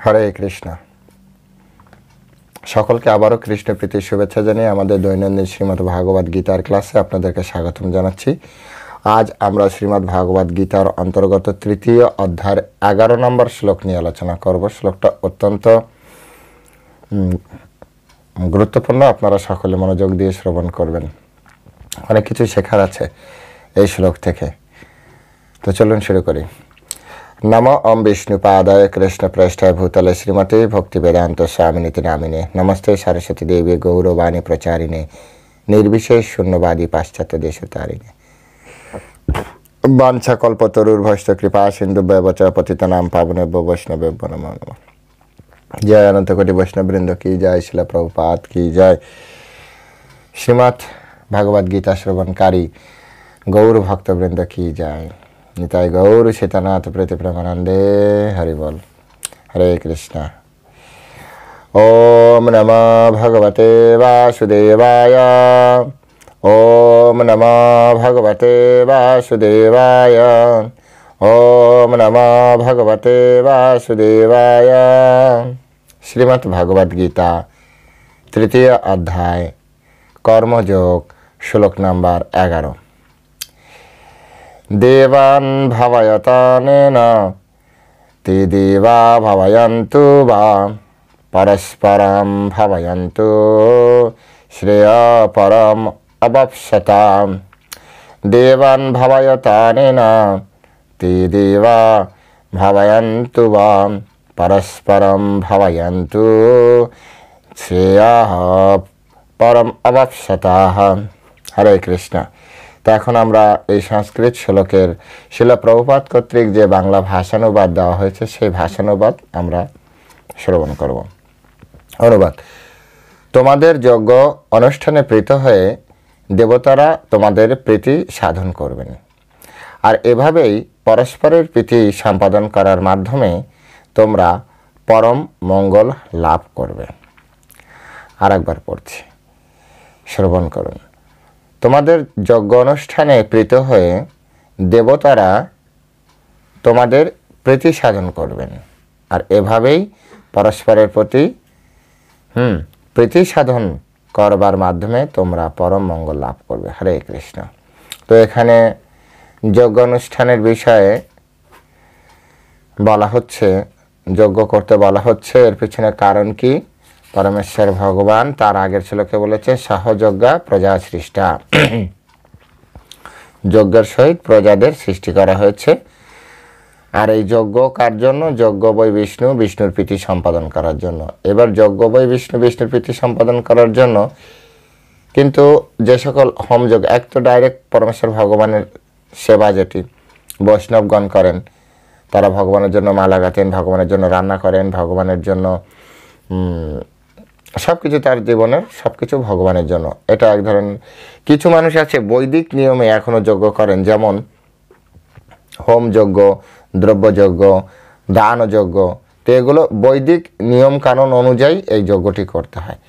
হরে কৃষ্ণ। সকলকে আবারও কৃষ্ণ প্রীতির শুভেচ্ছা জানিয়ে আমাদের দৈনন্দিন শ্রীমদ্ ভাগবত গীতার ক্লাসে আপনাদেরকে স্বাগতম জানাচ্ছি। আজ আমরা শ্রীমদ্ ভাগবত গীতার অন্তর্গত তৃতীয় অধ্যায়ের 11 নম্বর শ্লোক নিয়ে আলোচনা করব। শ্লোকটা অত্যন্ত গুরুত্বপূর্ণ, আপনারা সকলে মনোযোগ দিয়ে শ্রবণ করবেন। অনেক কিছু শেখার আছে এই শ্লোক থেকে। তো চলুন শুরু করি। नमो ओम विष्णुपादाय कृष्ण प्रेष्ठाय भूतले श्रीमते भक्ति वेदांत स्वामिनीति नामिने नमस्ते सरस्वती देवी गौरवाणी प्रचारिणे निर्विशेष शून्यवादी पाश्चात्य देशतारिणे वाञ्छा कल्पतरुर्भश्च कृपा सिन्धुभ्यो च पतितानां पावनेभ्यो वैष्णवेभ्यो नमो नमः। जय अनंत कोटि वैष्णव वृंद की जय, शिला प्रभुपाद की जय। श्रीमद् भागवत गीता श्रवणकारी गौर भक्त वृंद की जय। निताय गौर सीतानाथ प्रति प्रेमानंदे हरि बोल। हरे कृष्ण। ओम नमः भगवते वासुदेवाय। ओम नमः भगवते वासुदेवाय। ओम नमः भगवते वासुदेवाय। श्रीमद् भागवत गीता तृतीय अध्याय कर्मयोग श्लोक नंबर 11। देवान् भावयतानेन ते देवा भावयन्तु वा परस्परं भावयन्तु श्रेयःपरम् अवाप्स्यताम्। देवान् भावयतानेन ते देवा भावयन्तु वा परस्परं भावयन्तु श्रेयःपरम् अवाप्स्यताः। हरे कृष्ण। তো এখন আমরা এই সংস্কৃত শ্লোকের শিলা প্রভুপাদ কর্তৃক যে বাংলা ভাষানুবাদ দেওয়া হয়েছে সেই ভাষানুবাদ আমরা শ্রবণ করব। অনুবাদ। তোমাদের যজ্ঞ অনুষ্ঠানে প্রীত হয়ে দেবতারা তোমাদের প্রীতি সাধন করবেন, আর এভাবেই পরস্পরের প্রীতি সম্পাদন করার মাধ্যমে তোমরা পরম মঙ্গল লাভ করবে। আর একবার পড়ছি, শ্রবণ করুন। তোমাদের যজ্ঞ অনুষ্ঠানে প্রীত হয়ে দেবতারা তোমাদের প্রীতি সাধন করবেন, আর এভাবেই পরস্পরের প্রতি প্রীতি সাধন করবার মাধ্যমে তোমরা পরম মঙ্গল লাভ করবে। হরে কৃষ্ণ। তো এখানে যজ্ঞ অনুষ্ঠানের বিষয়ে বলা হচ্ছে, যজ্ঞ করতে বলা হচ্ছে, এর পিছনে কারণ কি? পরমেশ্বর ভগবান তার আগের শ্লোকে বলেছে সহযজ্ঞা প্রজা সৃষ্টা, যজ্ঞের সহিত প্রজাদের সৃষ্টি করা হয়েছে। আর এই যজ্ঞ কার জন্য? যজ্ঞ বৈ বিষ্ণু, বিষ্ণুর প্রীতি সম্পাদন করার জন্য। এবার যজ্ঞ বৈ বিষ্ণু, বিষ্ণুর প্রীতি সম্পাদন করার জন্য কিন্তু যে সকল হোমযজ্ঞ, এক তো ডাইরেক্ট পরমেশ্বর ভগবানের সেবা যেটি বৈষ্ণবগণ করেন, তারা ভগবানের জন্য মালা গাঁথেন, ভগবানের জন্য রান্না করেন, ভগবানের জন্য সব কিছু, তার জীবনের সব কিছু ভগবানের জন্য। এটা এক ধরনের। কিছু মানুষ আছে বৈদিক নিয়মে এখনও যজ্ঞ করেন, যেমন হোমযজ্ঞ, দ্রব্যযজ্ঞ, দানযজ্ঞ। তো এগুলো বৈদিক নিয়মকানুন অনুযায়ী এই যজ্ঞটি করতে হয়।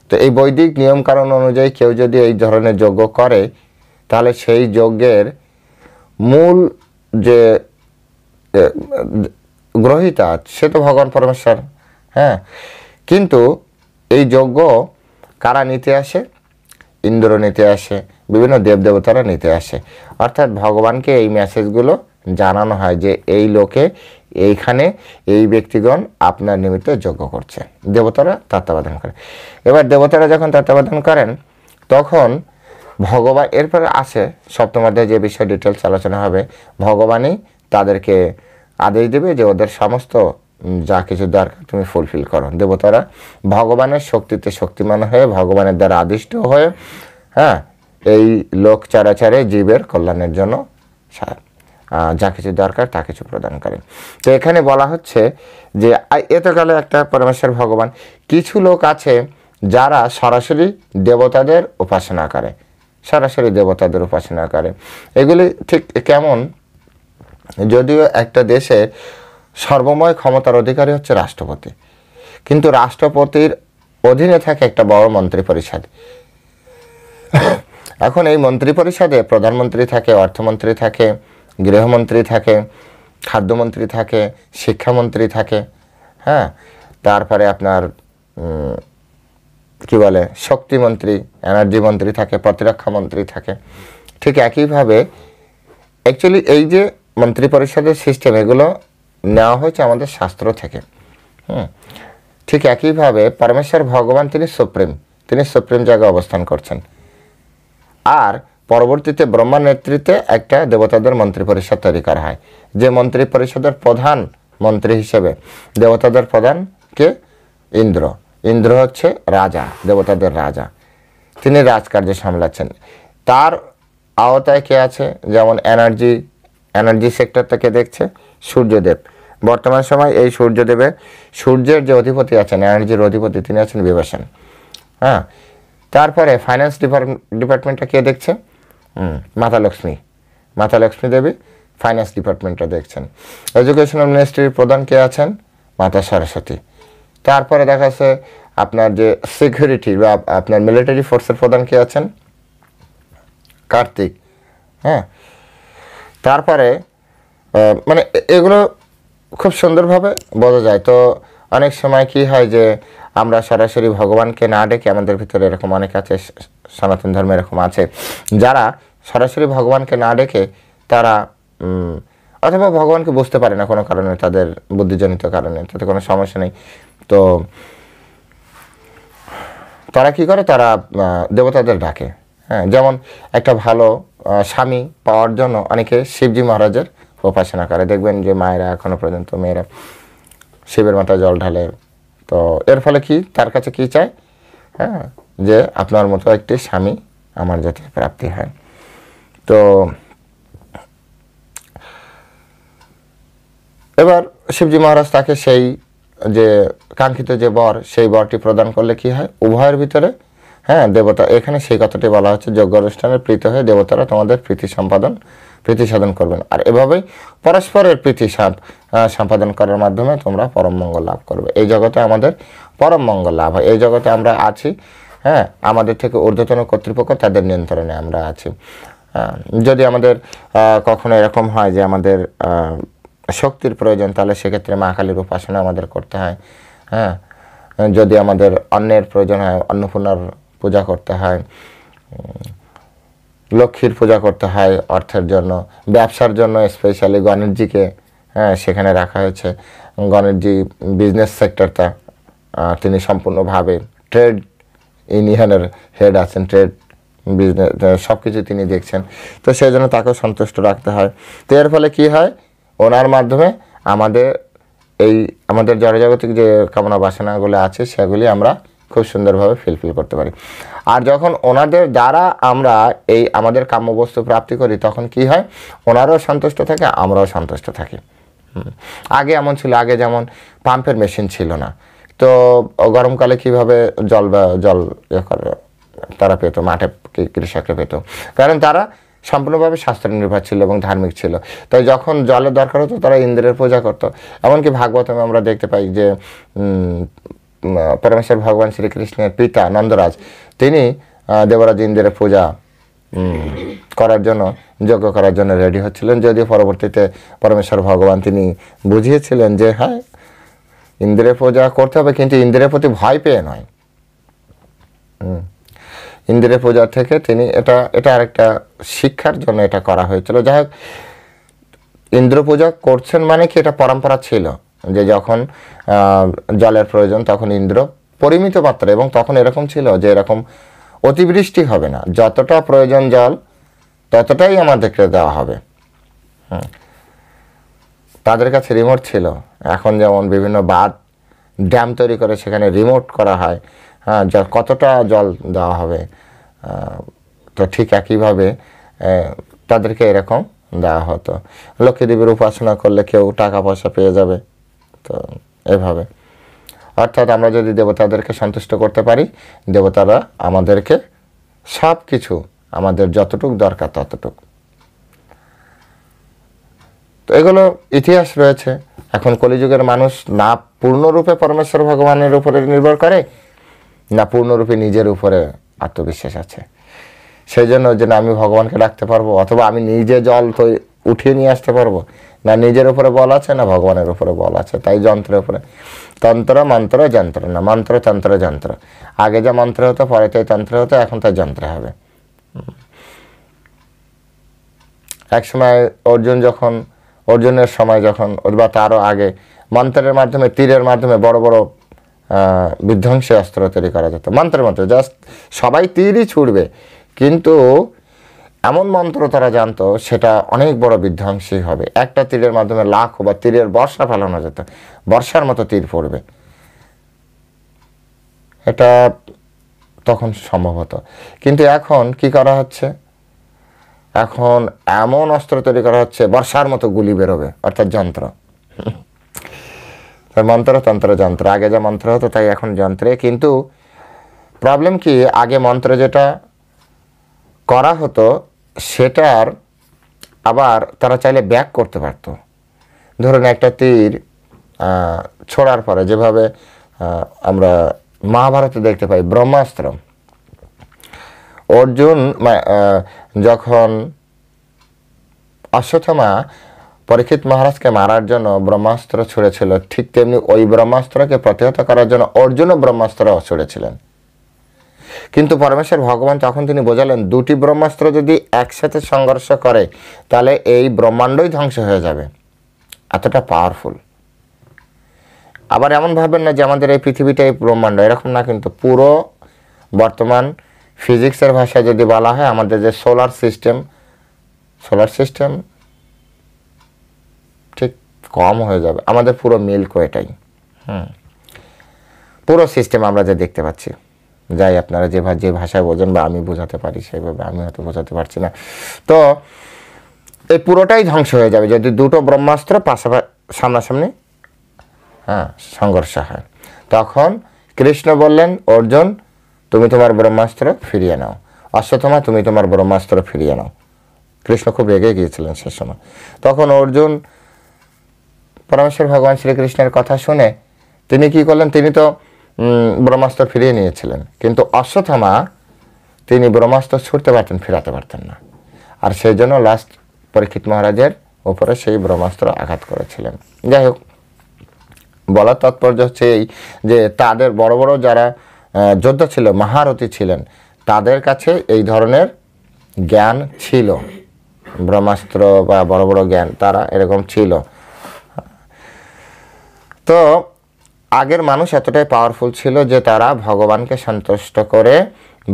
তো এই বৈদিক নিয়মকানুন অনুযায়ী কেউ যদি এই ধরনের যজ্ঞ করে, তাহলে সেই যজ্ঞের মূল যে গ্রহীতা সে তো ভগবান পরমেশ্বর। হ্যাঁ, কিন্তু এই যজ্ঞ কারা নিতে আসে? ইন্দ্র নিতে আসে, বিভিন্ন দেবদেবতারা নিতে আসে। অর্থাৎ ভগবানকে এই মেসেজগুলো জানানো হয় যে এই লোকে এইখানে এই ব্যক্তিগণ আপনার নিমিত্তে যজ্ঞ করছে। দেবতারা তত্ত্বাবধান করে। এবার দেবতারা যখন তত্ত্বাবধান করেন তখন ভগবান, এরপরে আসে সপ্তম অধ্যায়ে যে বিষয় ডিটেলস আলোচনা হবে, ভগবানই তাদেরকে আদেশ দেবে যে ওদের সমস্ত যা কিছু দরকার তুমি ফুলফিল করো। দেবতারা ভগবানের শক্তিতে শক্তিমান হয়ে, ভগবানের দ্বারা আদিষ্ট হয়ে, হ্যাঁ, এই লোক চরাচরে জীবের কল্যাণের জন্য যা কিছু দরকার তা কিছু প্রদান করেন। তো এখানে বলা হচ্ছে যে এ তো গেল একটা পরমেশ্বর ভগবান। কিছু লোক আছে যারা সরাসরি দেবতাদের উপাসনা করে, সরাসরি দেবতাদের উপাসনা করে। এগুলি ঠিক কেমন? যদিও একটা দেশে সর্বময় ক্ষমতার অধিকারী হচ্ছে রাষ্ট্রপতি, কিন্তু রাষ্ট্রপতির অধীনে থাকে একটা বড় মন্ত্রী পরিষদ। এখন এই মন্ত্রী পরিষদে প্রধানমন্ত্রী থাকে, অর্থমন্ত্রী থাকে, গৃহমন্ত্রী থাকে, খাদ্যমন্ত্রী থাকে, শিক্ষামন্ত্রী থাকে, হ্যাঁ, তারপরে আপনার কি বলে শক্তিমন্ত্রী, এনার্জি মন্ত্রী থাকে, প্রতিরক্ষা মন্ত্রী থাকে। ঠিক একইভাবে অ্যাকচুয়ালি এই যে মন্ত্রী পরিষদের সিস্টেম, এগুলো নেওয়া হয়েছে আমাদের শাস্ত্র থেকে। ঠিক একইভাবে পরমেশ্বর ভগবান তিনি সুপ্রিম জায়গায় অবস্থান করছেন। আর পরবর্তীতে ব্রহ্মার নেতৃত্বে একটা দেবতাদের মন্ত্রী পরিষদ তৈরি করা হয়, যে মন্ত্রী পরিষদের প্রধান মন্ত্রী হিসেবে দেবতাদের প্রধান কে? ইন্দ্র হচ্ছে রাজা, দেবতাদের রাজা, তিনি রাজকার্য সামলাচ্ছেন। তার আওতায় কে আছে? যেমন এনার্জি সেক্টর থেকে দেখছে সূর্যদেব। বর্তমান সময় এই সূর্যের যে অধিপতি আছেন, এনার্জির অধিপতি, তিনি আছেন বিভূষণ। হ্যাঁ, তারপরে ফাইন্যান্স ডিপার্টমেন্টটা কে দেখছে? মাতা লক্ষ্মী দেবী ফাইন্যান্স ডিপার্টমেন্টটা দেখছেন। এডুকেশনাল মিনিস্ট্রির প্রধান কে আছেন? মাতা সরস্বতী। তারপরে দেখাচ্ছে আপনার যে সিকিউরিটি বা আপনার মিলিটারি ফোর্সের প্রধান কে আছেন? কার্তিক। হ্যাঁ, তারপরে মানে এগুলো খুব সুন্দরভাবে বোঝা যায়। তো অনেক সময় কি হয় যে আমরা সরাসরি ভগবানকে না ডেকে, আমাদের ভিতরে এরকম অনেক আছে, সনাতন ধর্মে এরকম আছে, যারা সরাসরি ভগবানকে না ডেকে তারা অথবা ভগবানকে বুঝতে পারে না কোনো কারণে, তাদের বুদ্ধিজনিত কারণে, তাতে কোনো সমস্যা নেই। তো তারা কি করে? তারা দেবতাদের ডাকে। হ্যাঁ, যেমন একটা ভালো স্বামী পাওয়ার জন্য অনেকে শিবজি মহারাজের উপাসনা করে। দেখবেন যে মায়েরা এখনো পর্যন্ত, মেয়েরা শিবের মাথায় জল ঢালে। তো এর ফলে কি, তার কাছে কি চায়? হ্যাঁ, যে আপনার মতো একটি স্বামী আমার যাতে প্রাপ্তি হয়। তো এবার শিবজি মহারাজ তাকে সেই যে কাঙ্ক্ষিত যে বর, সেই বরটি প্রদান করলে কি হয়? উভয়ের ভিতরে, হ্যাঁ, দেবতা, এখানে সেই কথাটি বলা হচ্ছে, যজ্ঞ অনুষ্ঠানের প্রীত হয়ে দেবতারা তোমাদের প্রীতি সাধন করবেন। আর এভাবেই পরস্পরের প্রীতি সম্পাদন করার মাধ্যমে তোমরা পরম মঙ্গল লাভ করবে। এই জগতে আমাদের পরম মঙ্গল লাভ হয়। এই জগতে আমরা আছি, হ্যাঁ, আমাদের থেকে ঊর্ধ্বতন কর্তৃপক্ষ, তাদের নিয়ন্ত্রণে আমরা আছি। যদি আমাদের কখনো এরকম হয় যে আমাদের শক্তির প্রয়োজন, তাহলে সেক্ষেত্রে মা কালীর উপাসনা আমাদের করতে হয়। হ্যাঁ, যদি আমাদের অন্নের প্রয়োজন হয়, অন্নপূর্ণার পূজা করতে হয়, লক্ষ্মীর পূজা করতে হয় অর্থের জন্য। ব্যবসার জন্য স্পেশালি গণেশজিকে, হ্যাঁ, সেখানে রাখা হয়েছে। গণেশজি বিজনেস সেক্টরটা তিনি সম্পূর্ণভাবে ট্রেড ইউনিয়নের হেড আছেন, ট্রেড বিজনেস সব কিছু তিনি দেখছেন। তো সেই জন্য তাকেও সন্তুষ্ট রাখতে হয়। তো এর ফলে কি হয়? ওনার মাধ্যমে আমাদের জড়জাগতিক যে কামনা বাসনাগুলো আছে, সেগুলি আমরা খুব সুন্দরভাবে ফিল করতে পারি। আর যখন ওনাদের দ্বারা আমরা এই আমাদের কাম্যবস্তু প্রাপ্তি করি, তখন কি হয়? ওনারাও সন্তুষ্ট থাকে, আমরাও সন্তুষ্ট থাকি। আগে এমন ছিল, আগে যেমন পাম্পের মেশিন ছিল না, তো গরমকালে কিভাবে জল তারা পেত, মাঠে কৃষকরা পেত, কারণ তারা সম্পূর্ণভাবে শাস্ত্র নির্ভর ছিল এবং ধার্মিক ছিল। তাই যখন জলের দরকার হতো, তারা ইন্দ্রের পূজা করতো। এমনকি ভাগবতমে আমরা দেখতে পাই যে পরমেশ্বর ভগবান শ্রীকৃষ্ণের পিতা নন্দরাজ, তিনি দেবরাজ ইন্দ্রের পূজা করার জন্য, যজ্ঞ করার জন্য রেডি হচ্ছিলেন। যদিও পরবর্তীতে পরমেশ্বর ভগবান তিনি বুঝিয়েছিলেন যে হ্যাঁ, ইন্দ্রের পূজা করতে হবে, কিন্তু ইন্দ্রের প্রতি ভয় পেয়ে নয়। ইন্দ্রের পূজা থেকে তিনি এটা আরেকটা শিক্ষার জন্য এটা করা হয়েছিল। যাই হোক, ইন্দ্র পূজা করছেন মানে কি, এটা পরম্পরা ছিল যে যখন জলের প্রয়োজন, তখন ইন্দ্র পরিমিত মাত্রা, এবং তখন এরকম ছিল যে এরকম অতিবৃষ্টি হবে না, যতটা প্রয়োজন জল ততটাই আমাদেরকে দেওয়া হবে। তাদের কাছে রিমোট ছিল। এখন যেমন বিভিন্ন বাঁধ, ড্যাম তৈরি করে সেখানে রিমোট করা হয়, হ্যাঁ, কতটা জল দেওয়া হবে। তো ঠিক একইভাবে তাদেরকে এরকম দেওয়া হতো। লক্ষ্মী দেবীর উপাসনা করলে কেউ টাকা পয়সা পেয়ে যাবে। তো এভাবে, অর্থাৎ আমরা যদি দেবতাদেরকে সন্তুষ্ট করতে পারি, দেবতারা আমাদেরকে সব কিছু, আমাদের যতটুকু দরকার ততটুকু। তো এগুলো ইতিহাস রয়েছে। এখন কলিযুগের মানুষ না পূর্ণরূপে পরমেশ্বর ভগবানের উপরে নির্ভর করে, না পূর্ণরূপে নিজের উপরে আত্মবিশ্বাস আছে। সেই জন্য যে না আমি ভগবানকে ডাকতে পারবো, অথবা আমি নিজে জল তো উঠিয়ে নিয়ে আসতে পারবো, না নিজের উপরে বল আছে না ভগবানের উপরে বল আছে, তাই যন্ত্রের উপরে। তন্ত্র মন্ত্র যন্ত্র না, মন্ত্র তন্ত্র যন্ত্র। আগে যা মন্ত্র হতো পরে তাই তন্ত্র হতো, এখন তাই যন্ত্র হবে। এক সময় অর্জুনের সময় যখন বা তারও আগে মন্ত্রের মাধ্যমে, তীরের মাধ্যমে বড় বড় বিধ্বংসী অস্ত্র তৈরি করা যেত মন্ত্রের মন্ত্র। জাস্ট সবাই তীরই ছুড়বে, কিন্তু এমন মন্ত্র তারা জানতো সেটা অনেক বড় বিধ্বংসী হবে। একটা তীরের মাধ্যমে লাখ বা তীরের বর্ষা ফেলানো যেত, বর্ষার মতো তীর পড়বে। এটা তখন সম্ভব হতো। কিন্তু এখন কি করা হচ্ছে, এখন এমন অস্ত্র তৈরি করা হচ্ছে বর্ষার মতো গুলি বেরোবে, অর্থাৎ যন্ত্র। মন্ত্র তন্ত্র যন্ত্র। আগে যা মন্ত্র হতো তাই এখন যন্ত্রে। কিন্তু প্রবলেম কি, আগে মন্ত্র যেটা করা হতো সেটার আবার তারা চাইলে ব্যাক করতে পারতো। ধরুন একটা তীর ছোড়ার পরে যেভাবে আমরা মহাভারতে দেখতে পাই ব্রহ্মাস্ত্র, অর্জুন যখন অশ্বত্থামা পরীক্ষিত মহারাজকে মারার জন্য ব্রহ্মাস্ত্র ছুড়েছিল, ঠিক তেমনি ওই ব্রহ্মাস্ত্রকে প্রতিহত করার জন্য অর্জুনও ব্রহ্মাস্ত্র ছুড়েছিলেন। কিন্তু পরমেশ্বর ভগবান তখন তিনি বোঝালেন দুটি ব্রহ্মাস্ত্র যদি একসাথে সংঘর্ষ করে তাহলে এই ব্রহ্মাণ্ডই ধ্বংস হয়ে যাবে, এতটা পাওয়ারফুল। আবার এমন ভাবেন না যে আমাদের এই পৃথিবীটাই ব্রহ্মাণ্ড, এরকম না। কিন্তু পুরো বর্তমান ফিজিক্সের ভাষায় যদি বলা হয়, আমাদের যে সোলার সিস্টেম ঠিক কম হয়ে যাবে, আমাদের পুরো মিল্কওয়েটাই। পুরো সিস্টেম আমরা যে দেখতে পাচ্ছি, যাই আপনারা যে ভাষায় বোঝেন বা আমি বোঝাতে পারি সেইভাবে, আমি হয়তো বোঝাতে পারছি না। তো এই পুরোটাই ধ্বংস হয়ে যাবে যদি দুটো ব্রহ্মাস্ত্র পাশাপাশি সামনাসামনি সংঘর্ষ হয়। তখন কৃষ্ণ বললেন, অর্জুন তুমি তোমার ব্রহ্মাস্ত্র ফিরিয়ে নাও, অশ্বত্থামা তুমি তোমার ব্রহ্মাস্ত্র ফিরিয়ে নাও। কৃষ্ণ খুব রেগে গিয়েছিলেন সে সময়। তখন অর্জুন পরমেশ্বর ভগবান শ্রীকৃষ্ণের কথা শুনে তিনি কি করলেন, তিনি তো ব্রহ্মাস্ত্র ফিরিয়ে নিয়েছিলেন, কিন্তু অশ্বত্থামা তিনি ব্রহ্মাস্ত্র ছুটতে পারতেন, ফিরাতে পারতেন না। আর সেই জন্য লাস্ট পরীক্ষিত মহারাজের উপরে সেই ব্রহ্মাস্ত্র আঘাত করেছিলেন। যাই হোক, বলার তাৎপর্য হচ্ছে এই যে তাদের বড় বড় যারা যোদ্ধা ছিল, মহারথী ছিলেন, তাদের কাছে এই ধরনের জ্ঞান ছিল, ব্রহ্মাস্ত্র বা বড় বড় জ্ঞান তারা এরকম ছিল। তো আগের মানুষ এতটাই পাওয়ারফুল ছিল যে তারা ভগবানকে সন্তুষ্ট করে,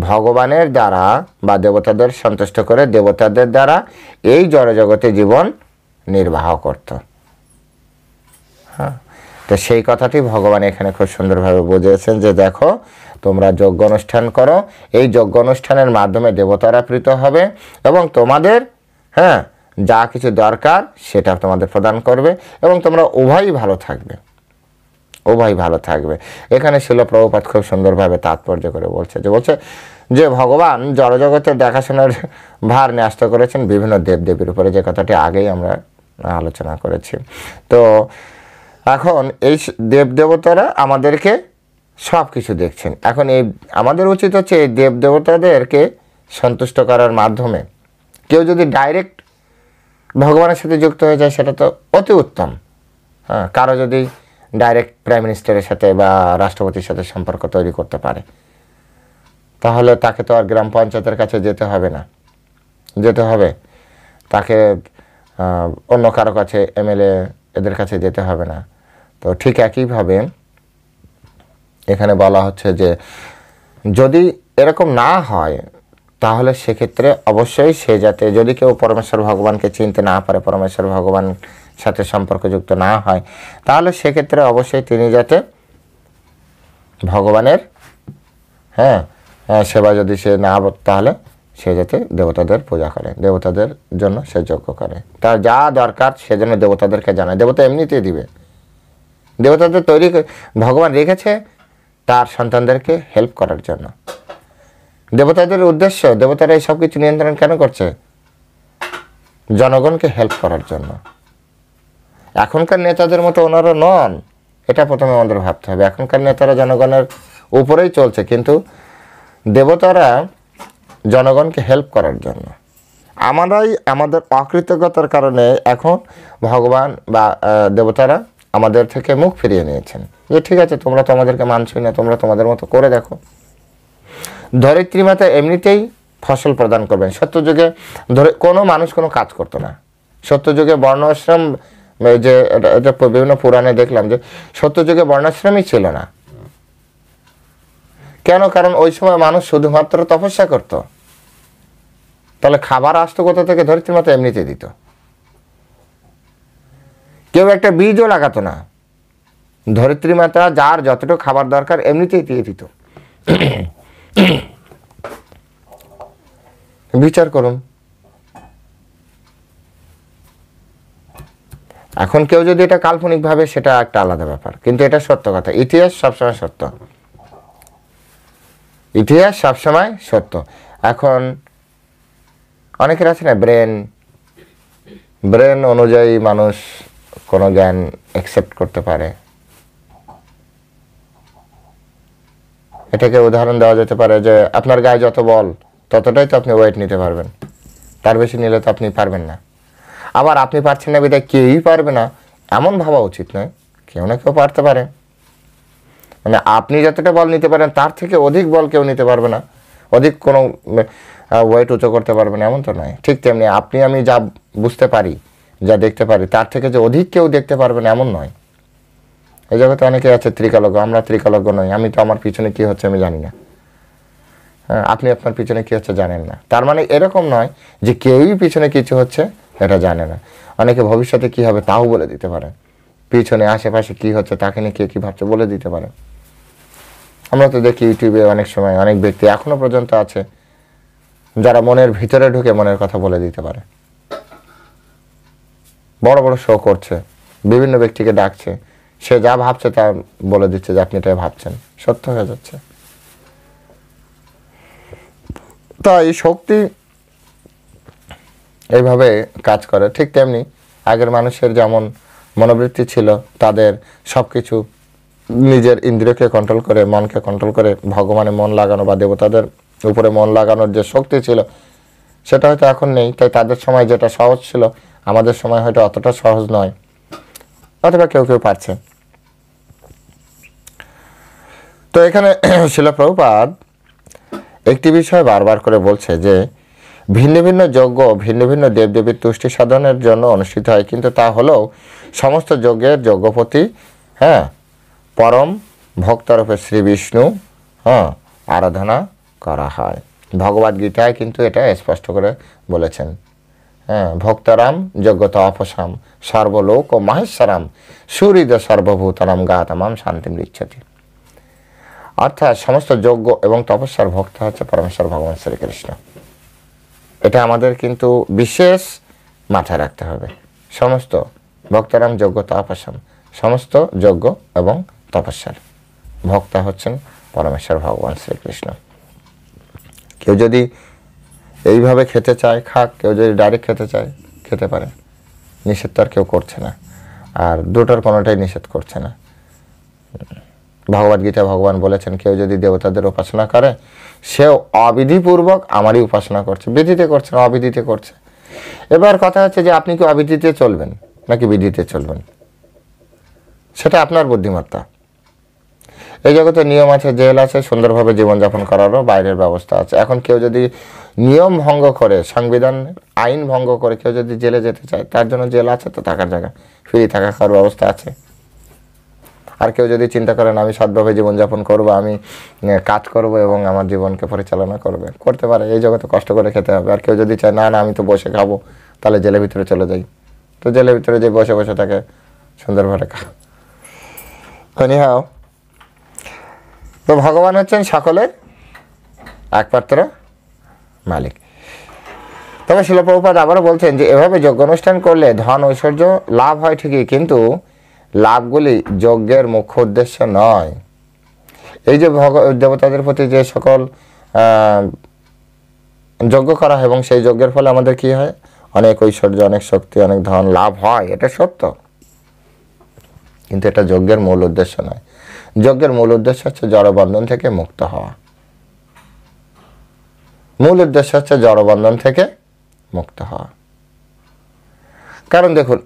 ভগবানের দ্বারা বা দেবতাদের সন্তুষ্ট করে দেবতাদের দ্বারা এই জড়জগতে জীবন নির্বাহ করত। তো সেই কথাটি ভগবান এখানে খুব সুন্দরভাবে বুঝিয়েছেন যে দেখো, তোমরা যজ্ঞ অনুষ্ঠান করো, এই যজ্ঞ অনুষ্ঠানের মাধ্যমে দেবতারা প্রীত হবে এবং তোমাদের যা কিছু দরকার সেটা তোমাদের প্রদান করবে এবং তোমরা উভয়ই ভালো থাকবে, উভয় ভালো থাকবে। এখানে শিল প্রভুপাদ খুব সুন্দরভাবে তাৎপর্য করে বলছে যে ভগবান জড়জগতের দেখাশোনার ভার ন্যস্ত করেছেন বিভিন্ন দেবদেবীর উপরে, যে কথাটি আগেই আমরা আলোচনা করেছি। তো এখন এই দেবদেবতারা আমাদেরকে সব কিছু দেখছেন। এখন এই আমাদের উচিত হচ্ছে এই দেবদেবতাদেরকে সন্তুষ্ট করার মাধ্যমে কেউ যদি ডাইরেক্ট ভগবানের সাথে যুক্ত হয়ে যায় সেটা তো অতি উত্তম। কারো যদি ডাইরেক্ট প্রাইম মিনিস্টারের সাথে বা রাষ্ট্রপতির সাথে সম্পর্ক তৈরি করতে পারে, তাহলে তাকে তো আর গ্রাম পঞ্চায়েতের কাছে যেতে হবে না, যেতে হবে তাকে অন্য কারো কাছে, এমএলএ এদের কাছে যেতে হবে না। তো ঠিক একইভাবে এখানে বলা হচ্ছে যে যদি এরকম না হয় তাহলে সেক্ষেত্রে অবশ্যই সে যাতে, যদি কেউ পরমেশ্বর ভগবানকে চিনতে না পারে, পরমেশ্বর ভগবান সাথে সম্পর্কযুক্ত না হয়, তাহলে সেক্ষেত্রে অবশ্যই তিনি যাতে ভগবানের সেবা যদি সে না, তাহলে সে যাতে দেবতাদের পূজা করে, দেবতাদের জন্য সে যজ্ঞ করে, তার যা দরকার সেজন্য দেবতাদেরকে জানায়। দেবতা এমনিতেই দিবে, দেবতাদের তৈরি ভগবান রেখেছে তার সন্তানদেরকে হেল্প করার জন্য। দেবতাদের উদ্দেশ্য, দেবতারা এই সব কিছু নিয়ন্ত্রণ কেন করছে? জনগণকে হেল্প করার জন্য। এখনকার নেতাদের মতো ওনারা নন, এটা প্রথমে আমাদের ভাবতে হবে। এখনকার নেতারা জনগণের উপরেই চলছে, কিন্তু দেবতারা জনগণকে হেল্প করার জন্য। আমরাই আমাদের অকৃতজ্ঞতার কারণে এখন ভগবান বা দেবতারা আমাদের থেকে মুখ ফিরিয়ে নিয়েছেন, যে ঠিক আছে তোমরা তো আমাদেরকে মানছই না, তোমরা তোমাদের মতো করে দেখো। ধরিত্রী মাতা এমনিতেই ফসল প্রদান করবেন। সত্যযুগে কোনো মানুষ কোনো কাজ করতো না। সত্যযুগে বর্ণাশ্রম, যে এটা বিভিন্ন পুরাণে দেখলাম যে সত্যযুগে বর্ণাশ্রমই ছিল না। কেন? কারণ ওই সময় মানুষ শুধুমাত্র তপস্যা করত। তাহলে খাবার আসতো কোথা থেকে? ধরিত্রী মাতা এমনিতে দিত। কেউ একটা বীজও লাগাতো না, ধরিত্রী মাতা যার যতটুকু খাবার দরকার এমনিতেই দিয়ে দিত। বিচার করুন। এখন কেউ যদি এটা কাল্পনিক ভাবে সেটা একটা আলাদা ব্যাপার, কিন্তু এটা সত্য কথা। ইতিহাস সবসময় সত্য, ইতিহাস সবসময় সত্য। এখন অনেকের আছে না ব্রেন অনুযায়ী মানুষ কোনো জ্ঞান অ্যাকসেপ্ট করতে পারে। এটাকে উদাহরণ দেওয়া যেতে পারে যে আপনার গায়ে যত বল ততটাই তো আপনি ওয়েট নিতে পারবেন, তার বেশি নিলে তো আপনি পারবেন না। আবার আপনি পারছেন না বিধায় কেউই পারবে না এমন ভাবা উচিত নয়, কেউ না কেউ পারতে পারে। মানে আপনি যতটা বল নিতে পারেন তার থেকে অধিক বল কেউ নিতে পারবে না, অধিক কোনো ওয়েট উঁচু করতে পারবে না এমন তো নয়। ঠিক তেমনি আপনি আমি যা বুঝতে পারি, যা দেখতে পারি, তার থেকে যে অধিক কেউ দেখতে পারবে না এমন নয়। এই জগতে অনেকে আছে ত্রিকালজ্ঞ, আমরা ত্রিকালজ্ঞ নই। আমি তো আমার পিছনে কি হচ্ছে আমি জানি না, হ্যাঁ, আপনি আপনার পিছনে কি হচ্ছে জানেন না। তার মানে এরকম নয় যে কেউই পিছনে কিছু হচ্ছে এটা জানে না। অনেকে ভবিষ্যতে কি হবে তাও বলে দিতে পারে, পিছনে আশেপাশে কি হচ্ছে তাকে নিয়ে কে কি ভাবছে বলে দিতে পারে। আমরা তো দেখি ইউটিউবে অনেক সময় অনেক ব্যক্তি এখনো পর্যন্ত আছে যারা মনের ভিতরে ঢুকে মনের কথা বলে দিতে পারে। বড় বড় শো করছে, বিভিন্ন ব্যক্তিকে ডাকছে, সে যা ভাবছে তা বলে দিচ্ছে যে আপনি এটাই ভাবছেন, সত্য হয়ে যাচ্ছে। তাই শক্তি এইভাবে কাজ করে। ঠিক তেমনি আগের মানুষের যেমন মনোবৃত্তি ছিল, তাদের সব কিছু নিজের ইন্দ্রিয়কে কন্ট্রোল করে, মনকে কন্ট্রোল করে ভগবানে মন লাগানো বা দেবতাদের উপরে মন লাগানোর যে শক্তি ছিল সেটা হয়তো এখন নেই। তাই তাদের সময় যেটা সহজ ছিল আমাদের সময় হয়তো অতটা সহজ নয়, অথবা কেউ কেউ পারছে। তো এখানে শিল প্রভুপাদ একটি বিষয় বারবার করে বলছে যে ভিন্ন ভিন্ন যজ্ঞ ভিন্ন ভিন্ন দেবদেবীর তুষ্টি সাধনের জন্য অনুষ্ঠিত হয়, কিন্তু তা হলেও সমস্ত যজ্ঞের যজ্ঞপতি, হ্যাঁ, পরম ভক্তরূপে শ্রী বিষ্ণু, হ্যাঁ, আরাধনা করা হয়। ভগবদ গীতায় কিন্তু এটা স্পষ্ট করে বলেছেন, হ্যাঁ, ভক্তরাম যজ্ঞতা অপসাম সর্বলোক ও মাহেশ্বরাম সুহৃদ সর্বভূতানাম গাতামাম শান্তি মৃচ্ছতি। অর্থাৎ সমস্ত যজ্ঞ এবং তপস্যার ভক্ত হচ্ছে পরমেশ্বর ভগবান শ্রীকৃষ্ণ। এটা আমাদের কিন্তু বিশেষ মাথায় রাখতে হবে। সমস্ত ভক্তরাম যজ্ঞ তপস্যাম, সমস্ত যজ্ঞ এবং তপস্যার ভক্তা হচ্ছেন পরমেশ্বর ভগবান শ্রীকৃষ্ণ। কেউ যদি এইভাবে খেতে চায় খাক, কেউ যদি ডাইরেক্ট খেতে চায় খেতে পারে, নিষেধ তো আর কেউ করছে না, আর দুটোর কোনোটাই নিষেধ করছে না। ভগবদ গীতা ভগবান বলেছেন কেউ যদি দেবতাদের উপাসনা করে সেও অবিধিপূর্বক আমারই উপাসনা করছে, বিধিতে করছে না, অবিধিতে করছে। এবার কথা হচ্ছে যে আপনি কি অবিধিতে চলবেন নাকি বিধিতে চলবেন, সেটা আপনার বুদ্ধিমত্তা। এই জগতে নিয়ম আছে, জেল আছে, সুন্দরভাবে জীবনযাপন করারও বাইরের ব্যবস্থা আছে। এখন কেউ যদি নিয়ম ভঙ্গ করে, সংবিধান আইন ভঙ্গ করে কেউ যদি জেলে যেতে চায়, তার জন্য জেল আছে, তো থাকার জায়গা ফ্রি থাকা খাওয়ার ব্যবস্থা আছে। আর কেউ যদি চিন্তা করেন আমি সৎভাবে জীবনযাপন করব, আমি কাজ করব এবং আমার জীবনকে পরিচালনা করতে পারে, এই জগতে কষ্ট করে খেতে হবে। আর কেউ যদি চায় না না আমি তো বসে খাবো, তাহলে জেলের ভিতরে চলে যাই, তো জেলের ভিতরে যে বসে বসে থাকে সুন্দরভাবে হাও। তো ভগবান হচ্ছেন সকলের একমাত্র মালিক। তবে শিল প্রভুপাদ আবারও বলছেন যে এভাবে যজ্ঞ অনুষ্ঠান করলে ধন ঐশ্বর্য লাভ হয় ঠিকই, কিন্তু লাভগুলি যজ্ঞের মুখ্য উদ্দেশ্য নয়। এই যে দেবতাদের প্রতি যে সকল যজ্ঞ করা হয় এবং সেই যজ্ঞের ফলে আমাদের কি হয়, অনেক ঐশ্বর্য, অনেক শক্তি, অনেক ধন লাভ হয়, এটা সত্য, কিন্তু এটা যজ্ঞের মূল উদ্দেশ্য নয়। যজ্ঞের মূল উদ্দেশ্য হচ্ছে জড়বন্ধন থেকে মুক্ত হওয়া। মূল উদ্দেশ্য হচ্ছে জড়বন্ধন থেকে মুক্ত হওয়া। কারণ দেখুন,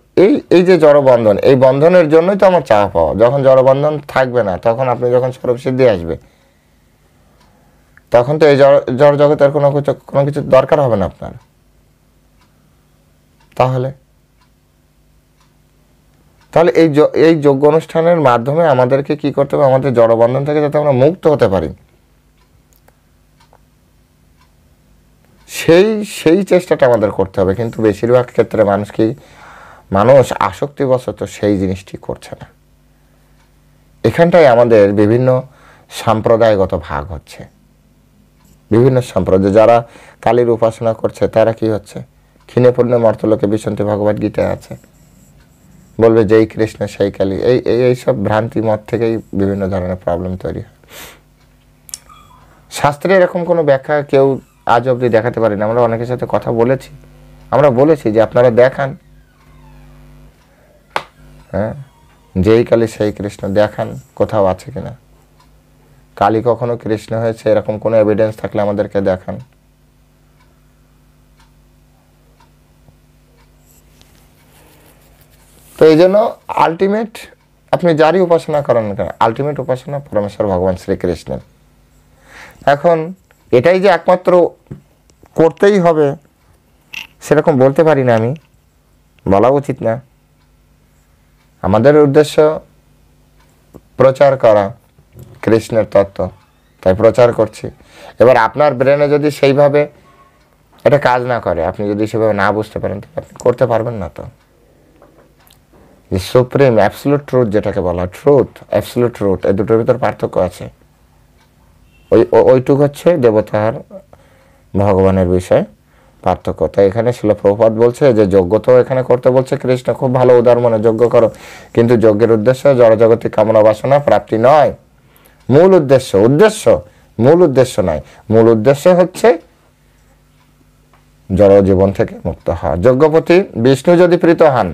এই যে জড়বন্ধন, এই বন্ধনের জন্যই তো আমার চাওয়া পাওয়া। যখন জড়বন্ধন থাকবে না, তখন আপনি যখন স্বরূপ সিদ্ধি আসবে, তখন তো এই জড় জগতের কোনো কিছু দরকার হবে না আপনার। তাহলে এই যজ্ঞ অনুষ্ঠানের মাধ্যমে আমাদেরকে কি করতে হবে? আমাদের জড়বন্ধন থেকে যাতে আমরা মুক্ত হতে পারি, সেই চেষ্টাটা আমাদের করতে হবে। কিন্তু বেশিরভাগ ক্ষেত্রে মানুষ আসক্তিবশত সেই জিনিসটি করছে না। এখানটায় আমাদের বিভিন্ন সম্প্রদায়গত ভাগ হচ্ছে। বিভিন্ন সম্প্রদায় যারা কালীর উপাসনা করছে তারা কি হচ্ছে? ক্ষীণে পূর্ণে মর্তলোকে বিশন্তি ভগবদ গীতায় আছে, বলবে যেই কৃষ্ণ সেই কালী। এইসব ভ্রান্তি মত থেকেই বিভিন্ন ধরনের প্রবলেম তৈরি হয়। শাস্ত্রে এরকম কোনো ব্যাখ্যা কেউ আজ অবধি দেখাতে পারি না। আমরা অনেকের সাথে কথা বলেছি, আমরা বলেছি যে আপনারা দেখান, হ্যাঁ, যেই কালী সেই কৃষ্ণ দেখান, কোথাও আছে কিনা। কালী কখনো কৃষ্ণ হয়েছে এরকম কোনো এভিডেন্স থাকলে আমাদেরকে দেখান। তো এই জন্য আলটিমেট আপনি যারই উপাসনা করেন না কেন, আলটিমেট উপাসনা পরমেশ্বর ভগবান শ্রীকৃষ্ণের। এখন এটাই যে একমাত্র করতেই হবে সেরকম বলতে পারি না, আমি বলা উচিত না। আমাদের উদ্দেশ্য প্রচার করা কৃষ্ণের তত্ত্ব, তাই প্রচার করছি। এবার আপনার ব্রেনে যদি সেইভাবে এটা কাজ না করে, আপনি যদি সেভাবে না বুঝতে পারেন, আপনি করতে পারবেন না। তো সুপ্রিম অ্যাবসলিউট ট্রুথ যেটাকে বলা, ট্রুথ, অ্যাবসলিউট ট্রুথ, এই দুটোর ভিতর পার্থক্য আছে। ওইটুক হচ্ছে দেবতার ভগবানের বিষয় পার্থক্য। তাই এখানে শিল প্রভুপাদ বলছে যে যজ্ঞ তো এখানে করতে বলছে কৃষ্ণ, খুব ভালো উদার মনে যজ্ঞ করো, কিন্তু যজ্ঞের উদ্দেশ্য জড়জগতিক কামনা বাসনা প্রাপ্তি নয়। মূল উদ্দেশ্য নয়, মূল উদ্দেশ্য হচ্ছে জড় জীবন থেকে মুক্ত হওয়া। যজ্ঞপতি বিষ্ণু যদি প্রীত হন,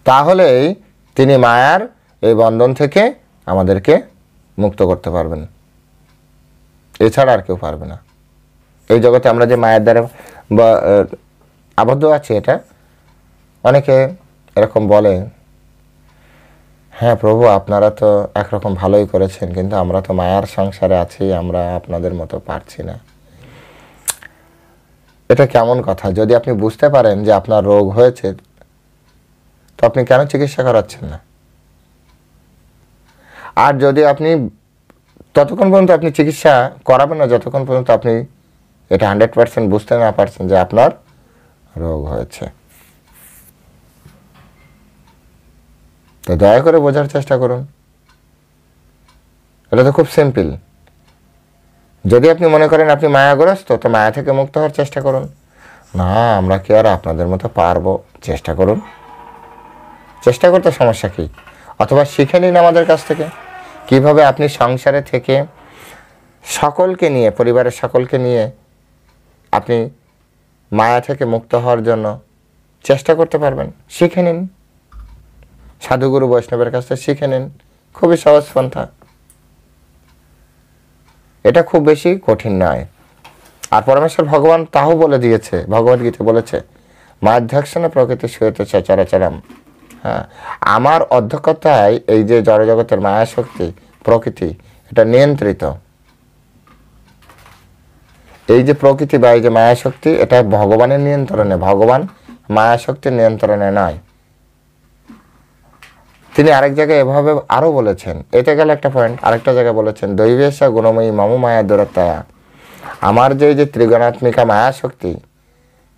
তাহলেই তিনি মায়ার এই বন্ধন থেকে আমাদেরকে মুক্ত করতে পারবেন, এছাড়া আর কেউ পারবে না। এই জগতে আমরা যে মায়ের দ্বারা আবদ্ধ আছি, এটা অনেকে এরকম বলে, হ্যাঁ প্রভু আপনারা তো একরকম ভালোই করেছেন, কিন্তু আমরা তো মায়ার সংসারে আছি, আমরা আপনাদের মতো পারছি না। এটা কেমন কথা? যদি আপনি বুঝতে পারেন যে আপনার রোগ হয়েছে, তো আপনি কেন চিকিৎসা করাচ্ছেন না? আর যদি আপনি ততক্ষণ পর্যন্ত আপনি চিকিৎসা করাবেন না যতক্ষণ পর্যন্ত আপনি এটা 100% বুঝতে না পারছেন যে আপনার রোগ হয়েছে। তো দয়া করে বোঝার চেষ্টা করুন। এটা তো খুব সিম্পল। যদি আপনি মনে করেন আপনি মায়াগ্রস্ত, তো মায়া থেকে মুক্ত হওয়ার চেষ্টা করুন। না আমরা কি আর আপনাদের মতো পারবো? চেষ্টা করুন। চেষ্টা করতে সমস্যা কি? অথবা শিখে নিন আমাদের কাছ থেকে কিভাবে আপনি সংসারে থেকে সকলকে নিয়ে, পরিবারের সকলকে নিয়ে আপনি মায়া থেকে মুক্ত হওয়ার জন্য চেষ্টা করতে পারবেন। শিখে নিন, সাধুগুরু বৈষ্ণবের কাছ থেকে শিখে নিন। খুবই সহজ পন্থা, এটা খুব বেশি কঠিন নয়। আর পরমেশ্বর ভগবান তাও বলে দিয়েছে, ভগবদ্গীতা বলেছে, মাধ্যাকর্ষণ প্রকৃতি শুয়েতে চরাচরম। হ্যাঁ, আমার অধ্যক্ষতায় এই যে জড়জগতের মায়া শক্তি প্রকৃতি, এটা নিয়ন্ত্রিত। এই যে প্রকৃতি বা এই যে মায়া শক্তি, এটা ভগবানের নিয়ন্ত্রণে, ভগবান মায়া শক্তির নিয়ন্ত্রণে নয়। তিনি আরেক জায়গায় এভাবে আরো বলেছেন, এটা গেল একটা পয়েন্ট। আরেকটা জায়গায় বলেছেন, দৈবেশা গুণময়ী মম মায়া দূরত্বয়া। আমার যে ত্রিগুণাত্মিকা মায়া শক্তি,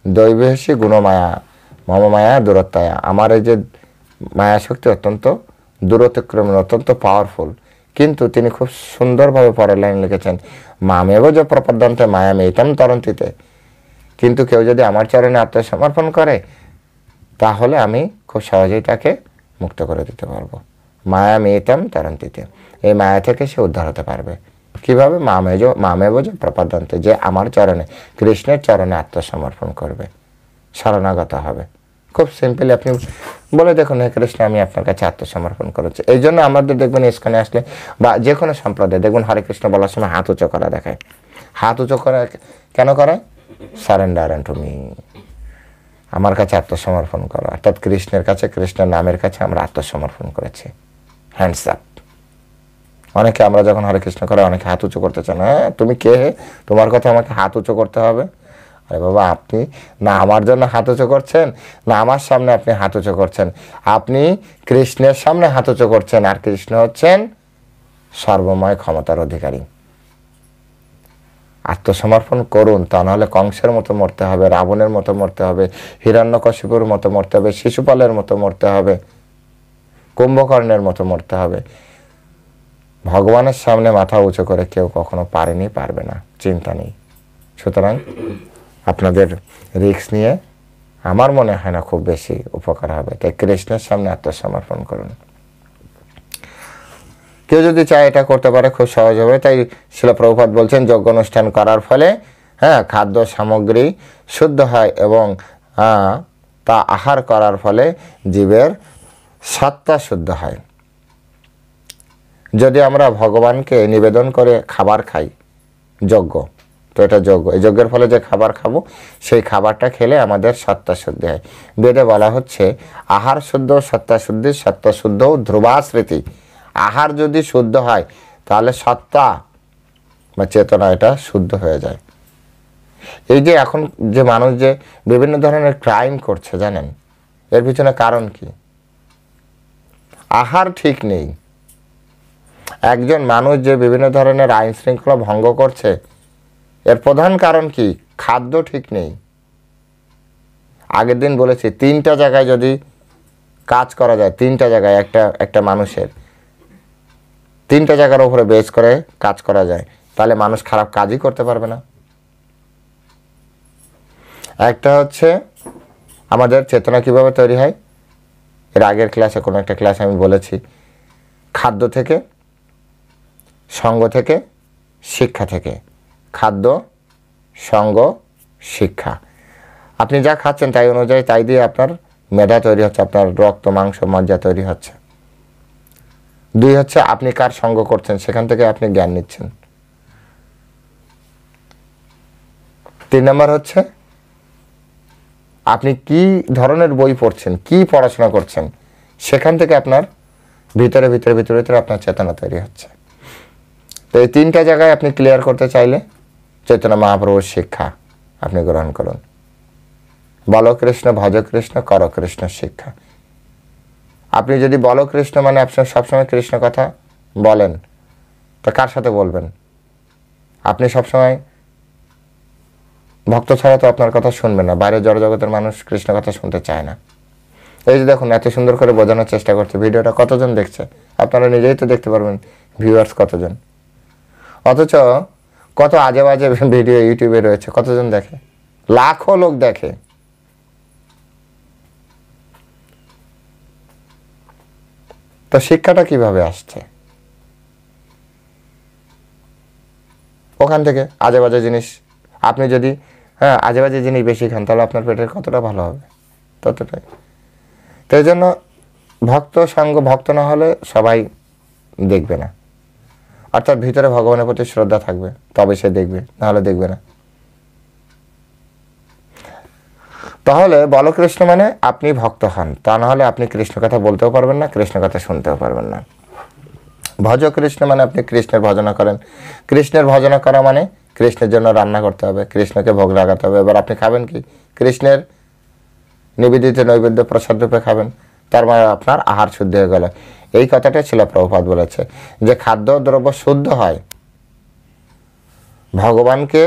দৈবেশী গুণমায়া মম মায়া দূরত্বয়া, আমার এই যে মায়া শক্তি অত্যন্ত দূরতিক্রমী, অত্যন্ত পাওয়ারফুল। কিন্তু তিনি খুব সুন্দরভাবে পরের লাইন লিখেছেন, মামেব যে প্রপদ্যন্তে মায়া মেতম তরন্তিতে। কিন্তু কেউ যদি আমার চরণে আত্মসমর্পণ করে, তাহলে আমি খুব সহজেই তাকে মুক্ত করে দিতে পারবো। মায়া মেতম তরন্তিতে, এই মায়া থেকে সে উদ্ধার হতে পারবে। কিভাবে? মামেব যে প্রপদ্যন্তে, যে আমার চরণে, কৃষ্ণের চরণে আত্মসমর্পণ করবে, শরণাগত হবে। খুব সিম্পলি আপনি বলে দেখুন, হে কৃষ্ণ আমি আপনার কাছে আত্মসমর্পণ করেছি। এই জন্য আমাদের দেখবেন ইস্কনে আসলে বা যে কোনো সম্প্রদায় দেখবেন হরে কৃষ্ণ বলার সময় হাত উঁচু করা দেখায়। হাত উঁচু করা কেন করে? সারেন্ডার টু মি, আমার কাছে আত্মসমর্পণ করো। অর্থাৎ কৃষ্ণের কাছে, কৃষ্ণের নামের কাছে আমরা আত্মসমর্পণ করেছি। Hands up. অনেকে আমরা যখন হরে কৃষ্ণ করে অনেকে হাত উঁচু করতে চান, হ্যাঁ তুমি কে, তোমার কথা আমাকে হাত উঁচু করতে হবে? আরে বাবা, আপনি না আমার জন্য হাত উঁচু করছেন, না আমার সামনে আপনি হাত উঁচু করছেন, আপনি কৃষ্ণের সামনে হাত উঁচু করছেন, আর কৃষ্ণ হচ্ছেন সর্বময় ক্ষমতার অধিকারী। আত্মসমর্পণ করুন, তা নাহলে কংসের মতো মরতে হবে, রাবণের মতো মরতে হবে, হিরণ্যকশিপুর মতো মরতে হবে, শিশুপালের মতো মরতে হবে, কুম্ভকর্ণের মতো মরতে হবে। ভগবানের সামনে মাথা উঁচু করে কেউ কখনো পারেনি, পারবে না, চিন্তা নেই। সুতরাং আপনাদের রিস্ক নিয়ে আমার মনে হয় না খুব বেশি উপকার হবে। তাই কৃষ্ণের সামনে আত্মসমর্পণ করুন। কেউ যদি চায় এটা করতে পারে, খুব সহজ হবে। তাই শিল প্রভুপাদ বলছেন যজ্ঞ অনুষ্ঠান করার ফলে খাদ্য সামগ্রী শুদ্ধ হয় এবং তা আহার করার ফলে জীবের সত্তা শুদ্ধ হয়। যদি আমরা ভগবানকে নিবেদন করে খাবার খাই, যজ্ঞ তো এটা যজ্ঞ, এই যজ্ঞের ফলে যে খাবার খাবো সেই খাবারটা খেলে আমাদের সত্তা শুদ্ধি হয়। বেদে বলা হচ্ছে আহার শুদ্ধ সত্তা শুদ্ধি, সত্তা শুদ্ধ ধ্রুবাস্মৃতি। আহার যদি শুদ্ধ হয় তাহলে সত্তা বা চেতনা এটা শুদ্ধ হয়ে যায়। এই যে এখন যে মানুষ যে বিভিন্ন ধরনের ক্রাইম করছে জানেন, এর পিছনে কারণ কি? আহার ঠিক নেই। একজন মানুষ যে বিভিন্ন ধরনের আইন শৃঙ্খলা ভঙ্গ করছে, এর প্রধান কারণ কি? খাদ্য ঠিক নেই। আগের দিন বলেছি 3টা জায়গায় যদি কাজ করা যায়, 3টা জায়গায় একটা মানুষের 3টা জায়গার উপরে বেস করে কাজ করা যায়, তাহলে মানুষ খারাপ কাজই করতে পারবে না। একটা হচ্ছে আমাদের চেতনা কিভাবে তৈরি হয়, এর আগের ক্লাসে কোনো একটা ক্লাসে আমি বলেছি, খাদ্য থেকে, সঙ্গ থেকে, শিক্ষা থেকে। খাদ্য, সঙ্গ, শিক্ষা। আপনি যা খাচ্ছেন তাই অনুযায়ী, তাই দিয়ে আপনার মেধা তৈরি হচ্ছে, আপনার রক্ত মাংস মজ্জা তৈরি হচ্ছে। 2 হচ্ছে আপনি কার সঙ্গ করছেন, সেখান থেকে আপনি জ্ঞান নিচ্ছেন। 3 নম্বর হচ্ছে আপনি কি ধরনের বই পড়ছেন, কি পড়াশোনা করছেন, সেখান থেকে আপনার ভিতরে ভিতরে ভিতরে ভিতরে আপনার চেতনা তৈরি হচ্ছে। তো এই 3টা জায়গায় আপনি ক্লিয়ার করতে চাইলে চৈতন্য মহাপ্রভুর শিক্ষা আপনি গ্রহণ করুন। বল কৃষ্ণ, ভজ কৃষ্ণ, কর কৃষ্ণ শিক্ষা। আপনি যদি বল কৃষ্ণ মানে আপনি সবসময় কৃষ্ণ কথা বলেন, তো কার সাথে বলবেন? আপনি সবসময় ভক্ত ছাড়া তো আপনার কথা শুনবেন না। বাইরের জড়জগতের মানুষ কৃষ্ণ কথা শুনতে চায় না। এই যে দেখুন, এত সুন্দর করে বোঝানোর চেষ্টা করছে, ভিডিওটা কতজন দেখছে আপনারা নিজেই তো দেখতে পারবেন, ভিউয়ার্স কতজন। অথচ কত আজে বাজে ভিডিও ইউটিউবে রয়েছে, কতজন দেখে? লাখো লোক দেখে। তো শিক্ষাটা কিভাবে আসছে? ওখান থেকে আজে বাজে জিনিস। আপনি যদি আজে বাজে জিনিস বেশি খান, তাহলে আপনার পেটের কতটা ভালো হবে, ততটাই। তো এই জন্য ভক্ত সঙ্গ, ভক্ত না হলে সবাই দেখবে না। অর্থাৎ ভিতরে ভগবানের প্রতি শ্রদ্ধা থাকবে, তবে সে দেখবে, নাহলে দেখবে না। তাহলে বল কৃষ্ণ মানে আপনি ভক্ত হন, তা না হলে আপনি কৃষ্ণ কথা বলতেও পারবেন না, কৃষ্ণ কথা শুনতেও পারবেন না। ভজ কৃষ্ণ মানে আপনি কৃষ্ণের ভজনা করেন। কৃষ্ণের ভজনা করা মানে কৃষ্ণের জন্য রান্না করতে হবে, কৃষ্ণকে ভোগ লাগাতে হবে। এবার আপনি খাবেন কি? কৃষ্ণের নিবেদিত নৈবেদ্য প্রসাদ রূপে খাবেন, তার মানে আপনার আহার শুদ্ধ হয়ে গেল। এই কথাটা ছিল প্রভুপাদ বলেছে যে খাদ্য দ্রব্য শুদ্ধ হয়। ভগবানকে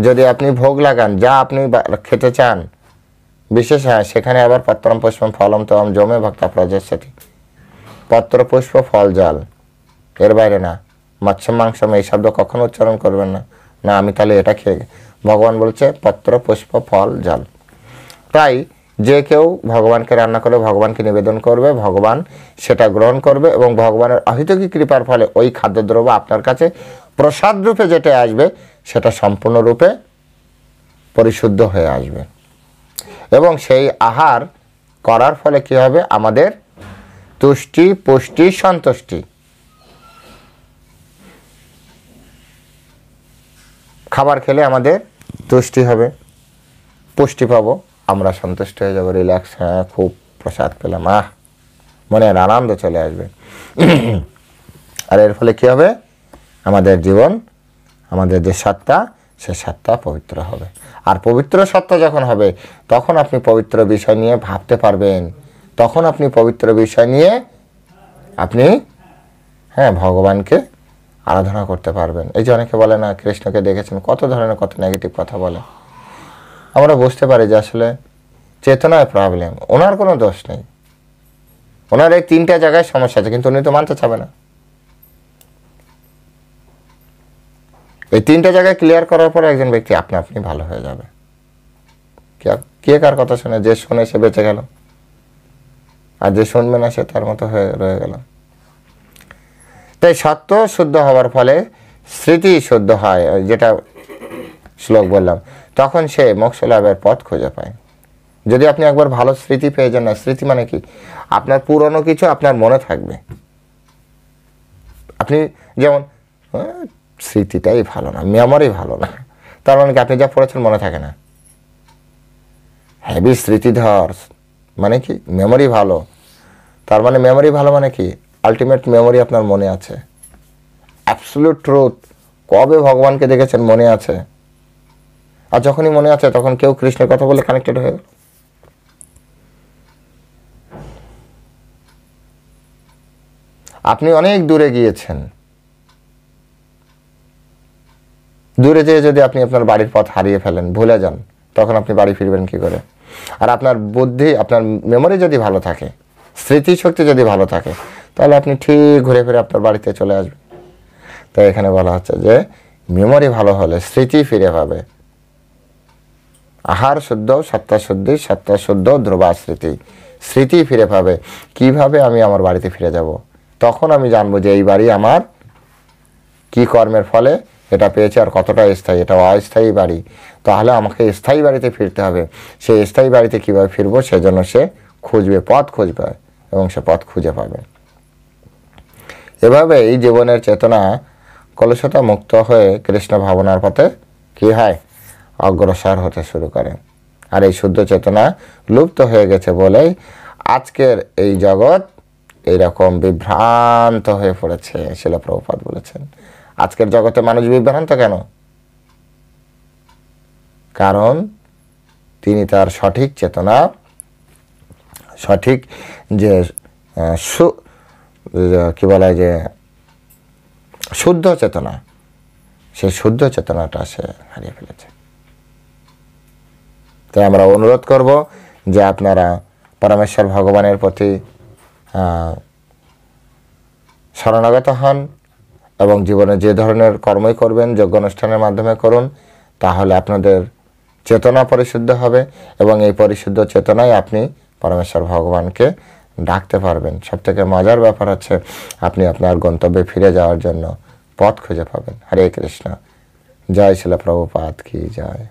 যদি আপনি ভোগ লাগান, যা আপনি খেতে চান, বিশেষ সেখানে আবার পত্রম পুষ্পম ফলম তম জমে ভক্তা প্রজাস্যতি। পত্র পুষ্প ফল জল, এর বাইরে না। মৎস্য মাংসম এই শব্দ কখনো উচ্চারণ করবেন না, না আমি তাহলে এটা খেয়ে। ভগবান বলছে পত্র পুষ্প ফল জল। তাই যে কেউ ভগবানকে রান্না করে ভগবানকে নিবেদন করবে, ভগবান সেটা গ্রহণ করবে এবং ভগবানের অহিতকী কৃপার ফলে ওই খাদ্যদ্রব্য আপনার কাছে প্রসাদ রূপে যেটা আসবে সেটা সম্পূর্ণরূপে পরিশুদ্ধ হয়ে আসবে। এবং সেই আহার করার ফলে কি হবে? আমাদের তুষ্টি, পুষ্টি, সন্তুষ্টি। খাবার খেলে আমাদের তুষ্টি হবে, পুষ্টি পাবো, আমরা সন্তুষ্ট হয়ে যাবো, রিল্যাক্স, হ্যাঁ খুব প্রসাদ পেলাম, মনের আনন্দ চলে আসবে। আর এর ফলে কী হবে, আমাদের জীবন, আমাদের যে সত্তা, সে সত্তা পবিত্র হবে। আর পবিত্র সত্তা যখন হবে তখন আপনি পবিত্র বিষয় নিয়ে ভাবতে পারবেন, তখন আপনি পবিত্র বিষয় নিয়ে আপনি ভগবানকে আরাধনা করতে পারবেন। এই যে অনেকে বলে না কৃষ্ণকে দেখেছেন, কত ধরনের কত নেগেটিভ কথা বলে, আমরা বুঝতে পারি যে আসলে চেতনায় প্রবলেম, ওনার কোনো দোষ নেই, ওনার এই 3টা জায়গায় সমস্যা আছে, কিন্তু উনি তো মানতে চাবে না। এই 3টা জায়গায় ক্লিয়ার করার পরে একজন ব্যক্তি আপনা আপনি ভালো হয়ে যাবে। কে কার কথা শুনে, যে শুনে সে বেঁচে গেল, আর যে শুনবে না সে তার মতো হয়ে রয়ে গেল। তাই সত্য শুদ্ধ হওয়ার ফলে স্মৃতি শুদ্ধ হয়, যেটা শ্লোক বললাম, তখন সে মোক্ষ লাভের পথ খুঁজে পায়। যদি আপনি একবার ভালো স্মৃতি পেয়ে যান, না স্মৃতি মানে কি, আপনার পুরনো কিছু আপনার মনে থাকবে। আপনি যেমন স্মৃতিটাই ভালো না, মেমোরি ভালো না, তার মানে কি আপনি যা পড়েছেন মনে থাকে না। হেভি স্মৃতিধর মানে কি মেমোরি ভালো, তার মানে মেমোরি ভালো মানে কি আলটিমেট মেমোরি আপনার মনে আছে, অ্যাবসলিউট ট্রুথ, কবে ভগবানকে দেখেছেন মনে আছে। আর যখনই মনে আছে তখন কেউ কৃষ্ণের কথা বলে কানেক্টেড হয়ে গেল। আপনি অনেক দূরে গিয়েছেন, দূরে যেয়ে যদি আপনি আপনার বাড়ির পথ হারিয়ে ফেলেন, ভুলে যান, তখন আপনি বাড়ি ফিরবেন কি করে? আর আপনার বুদ্ধি, আপনার মেমোরি যদি ভালো থাকে, স্মৃতিশক্তি যদি ভালো থাকে, তাহলে আপনি ঠিক ঘুরে ফিরে আপনার বাড়িতে চলে আসবেন। তাই এখানে বলা হচ্ছে যে মেমোরি ভালো হলে স্মৃতি ফিরে পাবে। আহার শুদ্ধ, সত্তা শুদ্ধি, সত্তা শুদ্ধ ধ্রুবা স্মৃতি, স্মৃতি ফিরে পাবে। কিভাবে আমি আমার বাড়িতে ফিরে যাব? তখন আমি জানবো যে এই বাড়ি আমার কি কর্মের ফলে এটা পেয়েছে, আর কতটা স্থায়ী, এটা অস্থায়ী বাড়ি। তাহলে আমাকে স্থায়ী বাড়িতে ফিরতে হবে। সেই স্থায়ী বাড়িতে কীভাবে ফিরবো সেজন্য সে খুঁজবে, পথ খুঁজবে, এবং সে পথ খুঁজে পাবে। এভাবে এই জীবনের চেতনা কলুষতা মুক্ত হয়ে কৃষ্ণ ভাবনার পথে কি হয়, অগ্রসর হতে শুরু করে। আর এই শুদ্ধ চেতনা লুপ্ত হয়ে গেছে বলেই আজকের এই জগৎ এইরকম বিভ্রান্ত হয়ে পড়েছে। শিলা প্রভুপাদ বলেছেন, আজকের জগতে মানুষ বিভ্রান্ত কেন? কারণ তিনি তার সঠিক চেতনা, সঠিক যে কি বলা হয় যে শুদ্ধ চেতনা, সেই শুদ্ধ চেতনাটা সে হারিয়ে ফেলেছে। তাই আমরা অনুরোধ করব যে আপনারা পরমেশ্বর ভগবানের প্রতি শরণাগত হন, এবং জীবনে যে ধরনের কর্মই করবেন যজ্ঞ অনুষ্ঠানের মাধ্যমে করুন, তাহলে আপনাদের চেতনা পরিশুদ্ধ হবে, এবং এই পরিশুদ্ধ চেতনায় আপনি পরমেশ্বর ভগবানকে ডাকতে পারবেন। সবথেকে মজার ব্যাপার হচ্ছে আপনি আপনার গন্তব্যে ফিরে যাওয়ার জন্য পথ খুঁজে পাবেন। হরে কৃষ্ণ। জয় শিলা প্রভুপাদ কি জয়।